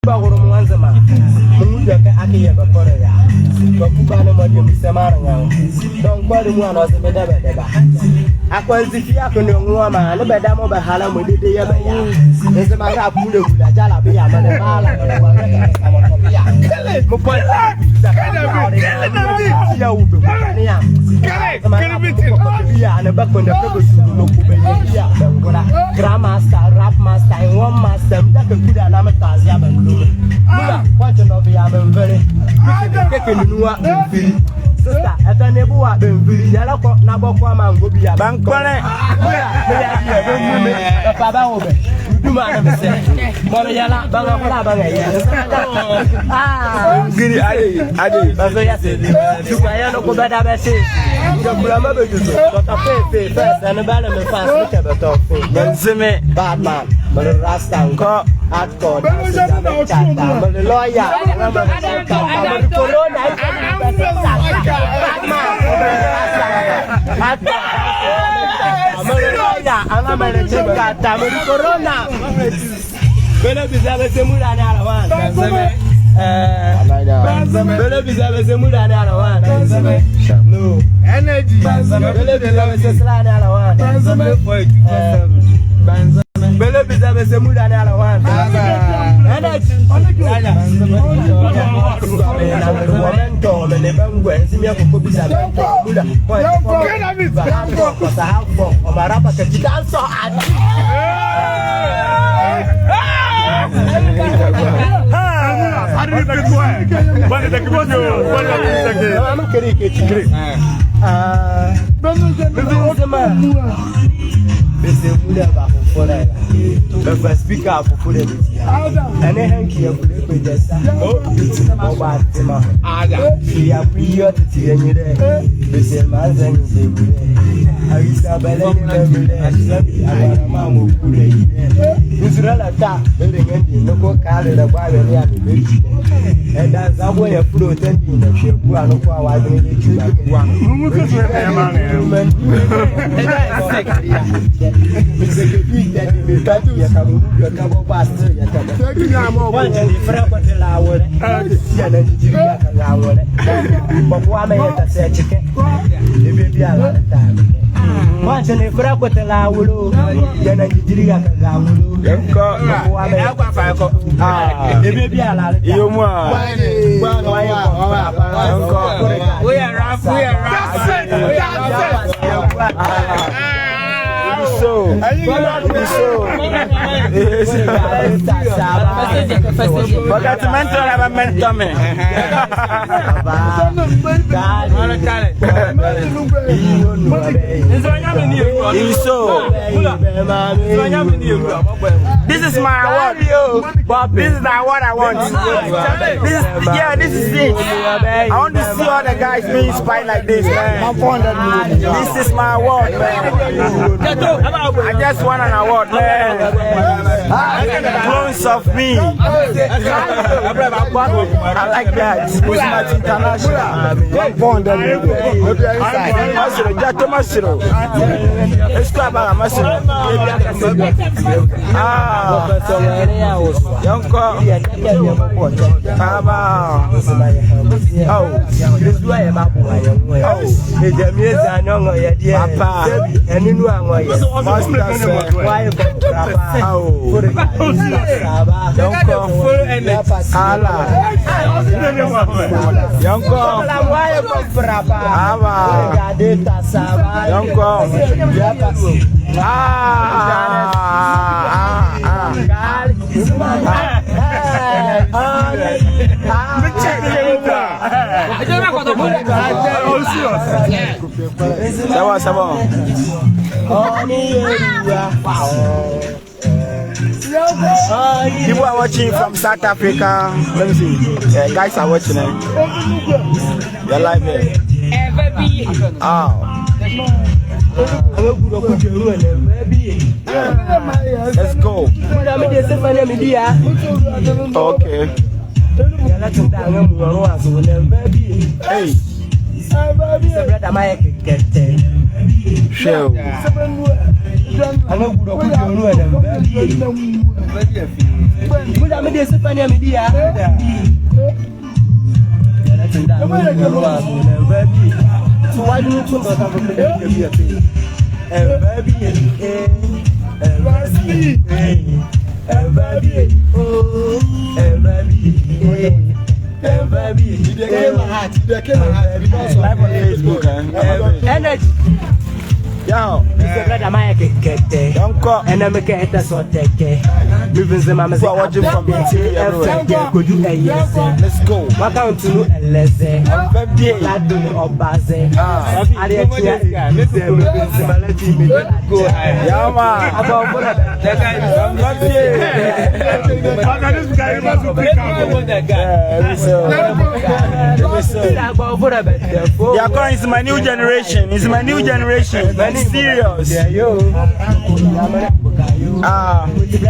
Bagoro mwanza ma mungu yake akiye bakora ya bakubana mwaje msemara ngao donc kwali mwana wazimeda beda akwanzifia ko no ngoma ne beda mo bahala mo dede ya baya nsema ga kule kula jala biya mane mala mo po ya ube ne ya ya ne bakonda ko no kube ya ngora grandmaster rap master one master mjaka kuda na matazi ya Mula, watch no be am very. Keke nuwa bemfiri. Sister, eta nebu wa bemfiri. Yala ko na bokwa mango bi ya. Bankole. Mula, me ya bi bemfiri. Papa ba obe. Duma na mese. Mona yala banga kula banga ya. Giri ade. Bazo ya se. Duka ya no ko bada ba se. Yo mula ma be juzo. Tota fe. Na ba na me fa se ke be to fe. Benzeme Batman. Mara rasta ko hardcore. The lawyer, corona, Bele bizabe se muda na la wan. Momento me ne bangwe nzimi ya ko bizabe muda. Ko sa hapo o marapa ke jikanso adi. Bese muda ba fofora ya ba speaker fofora ya ene hanki ya kule ko jesa o ba tema ya priyo ti yenyire bese manzan se kule awisa bale ne asabi ara ma mo kule Israel ta bele ngendi no ko kale da ba we ya be e da zabo ya furo tendi na shebu anu ko awa de ne ti ba mu ko so ya ma ne e da sekria Você que fica de metade e acabou bastante e acabou. Quando ele fraca de lá agora, se ela de diria que lá agora, papo a meia tá sete que e bebia lá tá. Quando ele fraca de lá agora, e ela de diria que lá agora, papo a meia tá sete e bebia lá. E eu moa. We are rap. So, this is my award. This is the award I want. This is it. I want to see all the guys being inspired like this, man. This is my award, man. I just won an award, man. Clones of me. I like that. It's not international. Ça va. People are watching from South Africa. Let me see. Yeah, guys are watching it. You're live here. Let's go. Okay. Hey. Show. I know good or good. I'm a discipline media. So why do you put that up? Energy. Yo, Mr. Brother Maya Kete. And I'm a cat that's what take care. Moving the mammas are watching from the could you a yes? Let's go. What down to a lesson? Ladu or Baze. I didn't go. Yama. About what I'm not here. It's my new generation. It's my new generation. Serious. Yeah, yo. I'm good at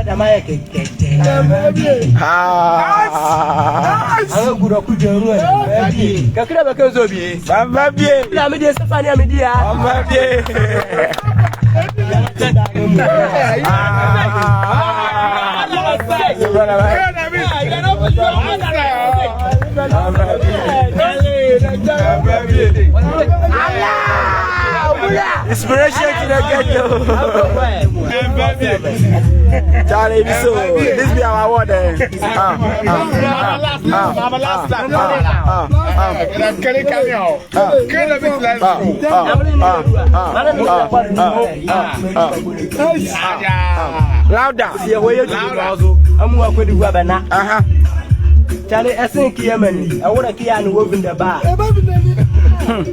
inspiration to the ghetto. Charlie, this be our award. Louder. Charlie, I think Yemen. I want to kill and work in the bar.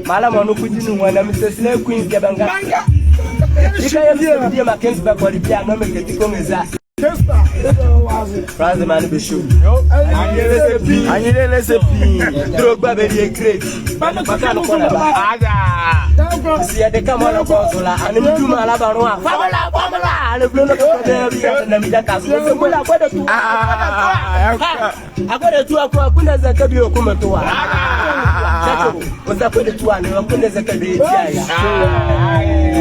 Malamano put in one of Mr. Slave Queen's Gabanga. You can't see my kids back for the piano, make it come as that. Prize the man be shoot. I need a recipe. Drug baby, great. See, they come on a consola and you do my lava. Famila, and a blue of the Midacas. I got a 2 o'clock when as a cabio come to was up with the 2 and a put as a cabin.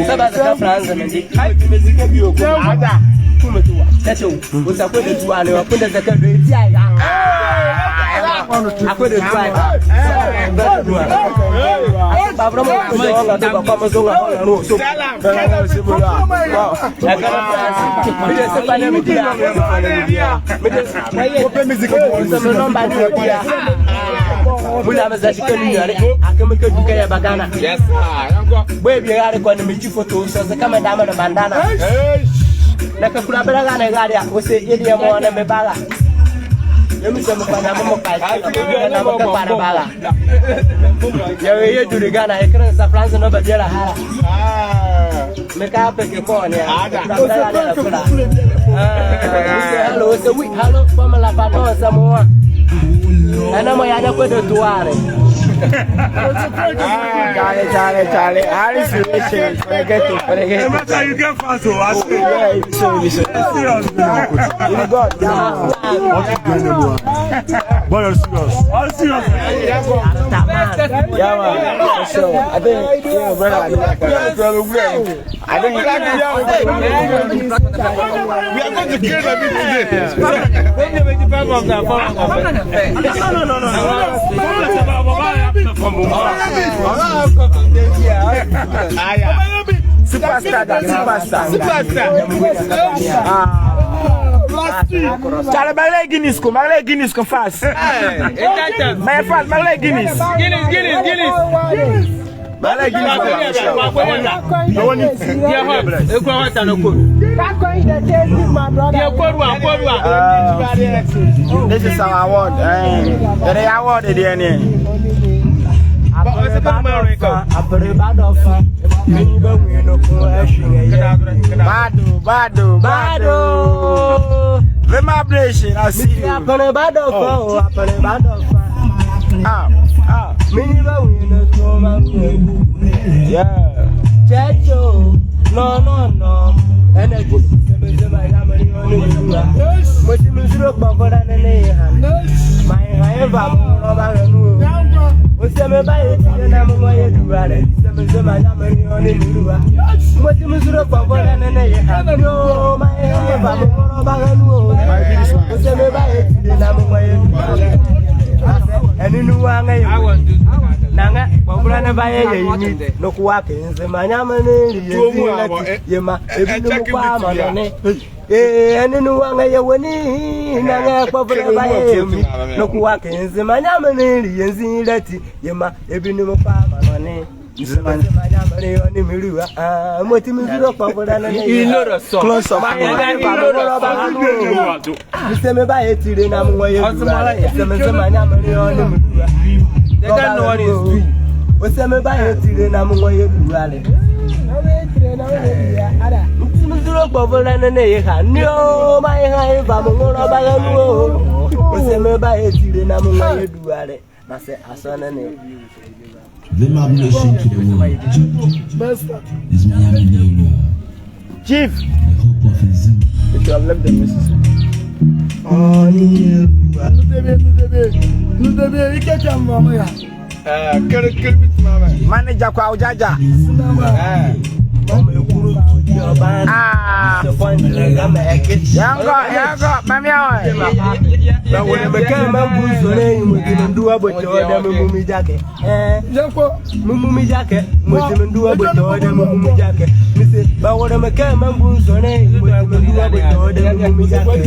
Sabbath France and the cabio. That's all. Was up with the 2 and a put as a cabin. I could have tried. Let me say, I'm going to do the Ghana. I can't say France and nobody else. Make up a phone here. Hello, it's a week. Hello, Pamela Pato, Samoa. And I'm going to do Charlie. Harris relations. Forget it. You get fast, so I say, but you're serious. I'm serious. Yeah, man. So, I think, yeah, brother, I think we are going to kill them today. When you make the back of that, Superstar. Charlie, Guinness, fast. My fast, Guinness. This is our award. The award at the end. Bado. Vibration, I see you. Yeah. Chacho, no. Energy. My Rare, Samazama Yamani on the Nurua. What you Missouri for and then I have no my Bagano. And you know I want to Nanga, Bobana by no weapons, the Mayamani, Yama, and you know I winning, Nanga, Bobana by no weapons, the Mayamani, and Zilati, Yama, Ebinu Pama. You know the song. Close up. Vemabulation to the world is Miami Neighbor. Chief, the hope of his zoo. If you have left the message. Manager kwa Jaja. Yango, mami awa. But when I became a Muslim, we didn't do a bit of Mummy jacket. Mummy jacket, we didn't do a bit of Mummy jacket. But when I became a Muslim, we didn't do a bit of Mummy jacket.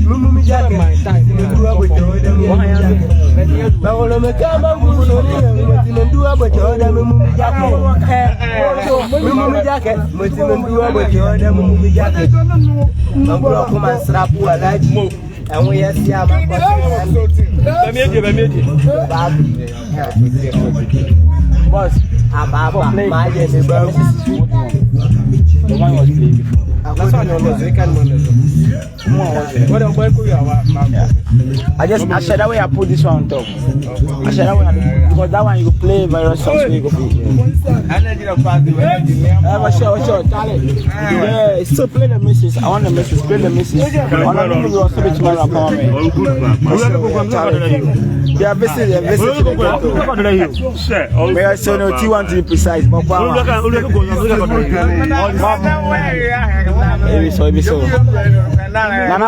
Mummy jacket, we do a bit of Mummy jacket. But when I became a Muslim, we didn't do a bit of Mummy jacket. Mummy jacket, we didn't do a bit of Mummy jacket. I'm going to come and slap you a large. And we are seeing boss, I'm my the one was playing before. That's why I know the second one. I said that way I put this one on top. I said that way because that one you play very soft. You go yeah, still play the misses. I want the misses. Play the misses. I want to go to tomorrow. They are visiting. May I say no? You want to be precise, but so. Nana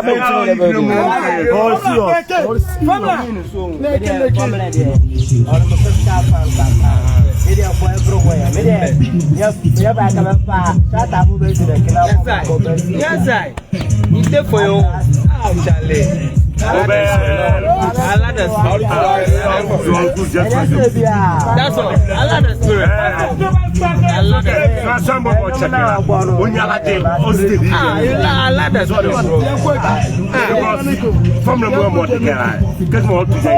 that's all. I love the spirit. I love the from the moment because more to say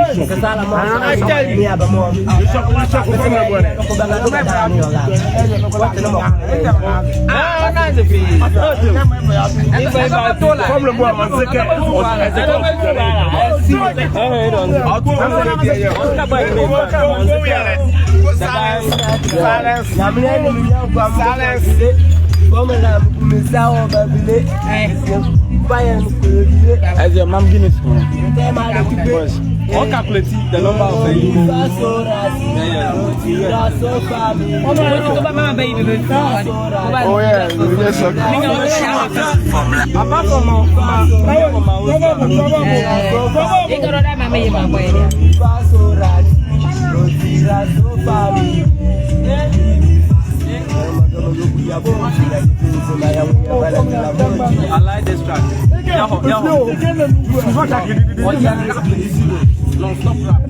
as your mom Guinness. I'll calculate the number of oh yeah, apart I like this track. Non-stop rap.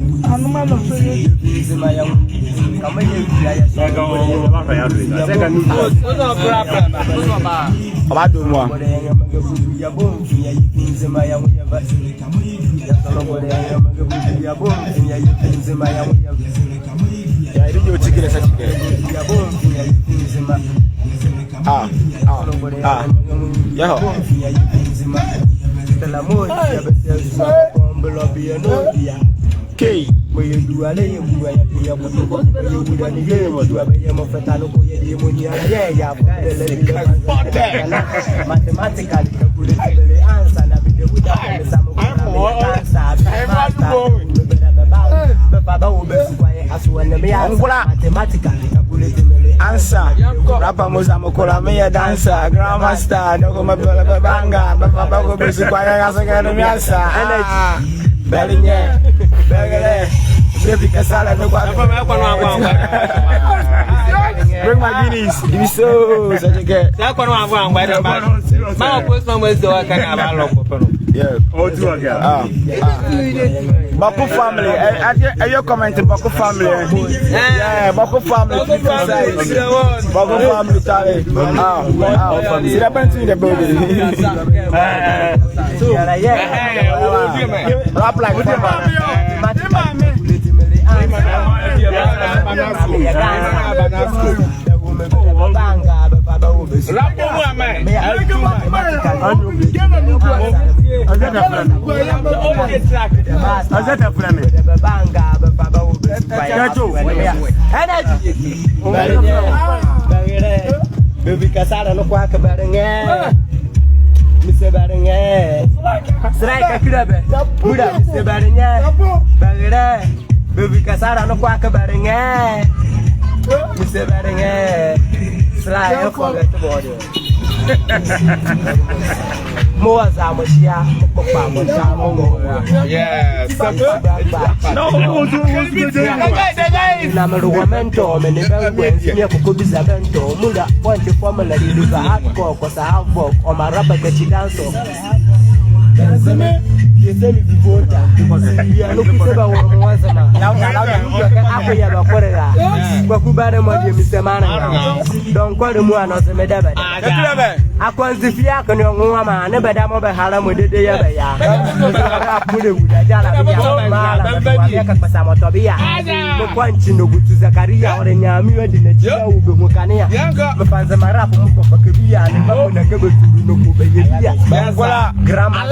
Okay. when the mathematical Answer. Rapper Musamokola, me a dancer, grandma star, no go my banga, Baba go busy quiet as I get a answer. Bellinger, baby Casala, no bring my guineas, you so such a get. That one I'm going by the man. My postman was the I can have a lot. Yeah, oh, two again. Baku family, are you commenting Baku family? Yeah, Baku family. Baku family, Tally. See that in the building. Rap like Baby Casada no quack barangay. Mr. Barangay. Strike a club. Buddha, Mr. Barangay. Barangay. Baby Casada no quack barangay. Mr. Barangay. Strike a forget the border. More Zamosia, yeah, no, Namarumento, many bands near Kukubizavento, Muda, point to formula, you have hardcore, because I have work on my rubber catchy dancer. You tell me before that, because we are looking for one once a month. Now, after you have a quarter, but who better money, Mr. Man, don't call the one of the Medaba. I can't see Fiak and your woman, never done over Halam with the day of a yard. Put it with a Jala, Tobia, the point in the good to Zakaria or in Yamia, the Joe, Mukania, the Panzamara, Mukabia, and the Babuna Gable to Nukubia, Grammar,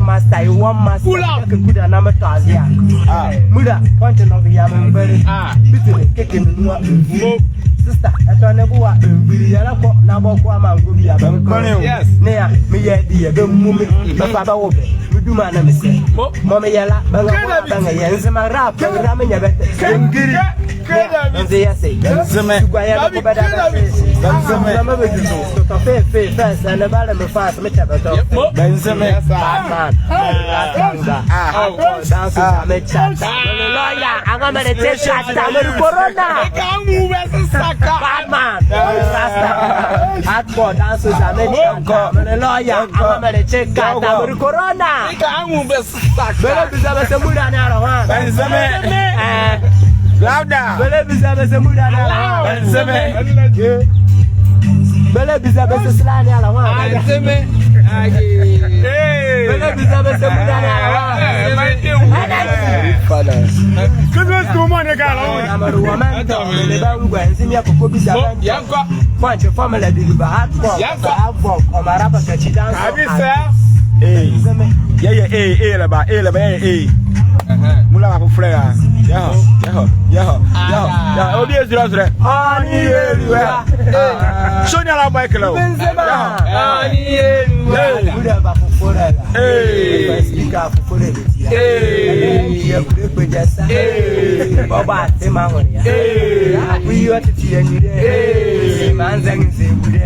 Master, one must pull out a good number to Asia. Muda, pointing of Yaman, very kicking the sister, I don't know what Nabokama will be about. Yes, near me, dear, the movie, the Baba Obe, we do my name. Mommy Yella, Banga, Yens, my rap, Ramin, and they say, first, and the bottom of fast, Benjamin, I'm going to take shot down the corona. Batman, hardcore dancers, I'm a lawyer, I'm going to check out the corona. Louder. Bele biza bese slani ala wa. Seme. Bele biza bese mudani ala wa. Father. Christmas to money galo. Amaru wa mento. Bele ba ngwa nzimi akoko biza bento. Yanko. Fanche family deliver hardcore. Yanko. Hardcore. Omarapa kachi dance. Abi sir. Yeah, laba, Mula frère. Yeah. Obi ezira. Ani elua. Sonia la Michael. Ani elua. Muda ba fofora. Speaker fofora. Ya kure pejasa. Baba tema ngonia. We want to see you there. Manzang se bude.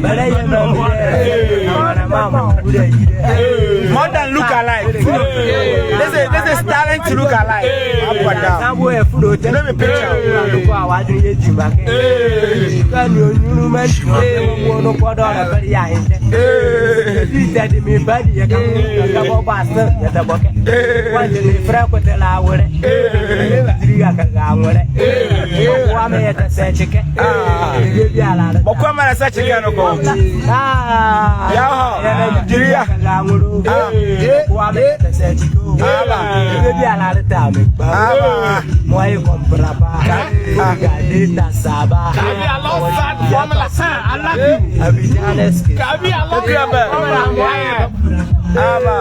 Bala ya no bude. Mama bude. More than look alike. This is talent to look alike. Up and down. Let me picture. Look how I do it. Can you man? No photo. Very high. He said me body. You can go faster. You can go. One day, friend, put the law with it. You can go with it. One minute, say chicken. But come on, say chicken. Yeah. One minute, say chicken. Baby, I like the time. Moi, compra pa. Gadita Saba. Kabi, I love that formula. I love you. Kabi, I love you.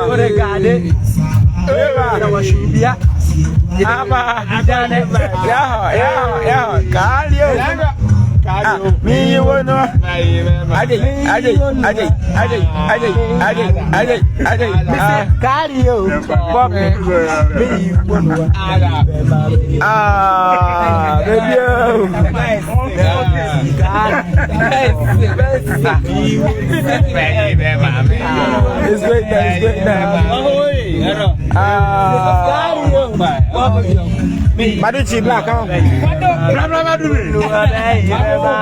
Oregade. Na washibia. Me you wanna? Ade. Carry you. Baby. It's great now. Maduchi black, huh?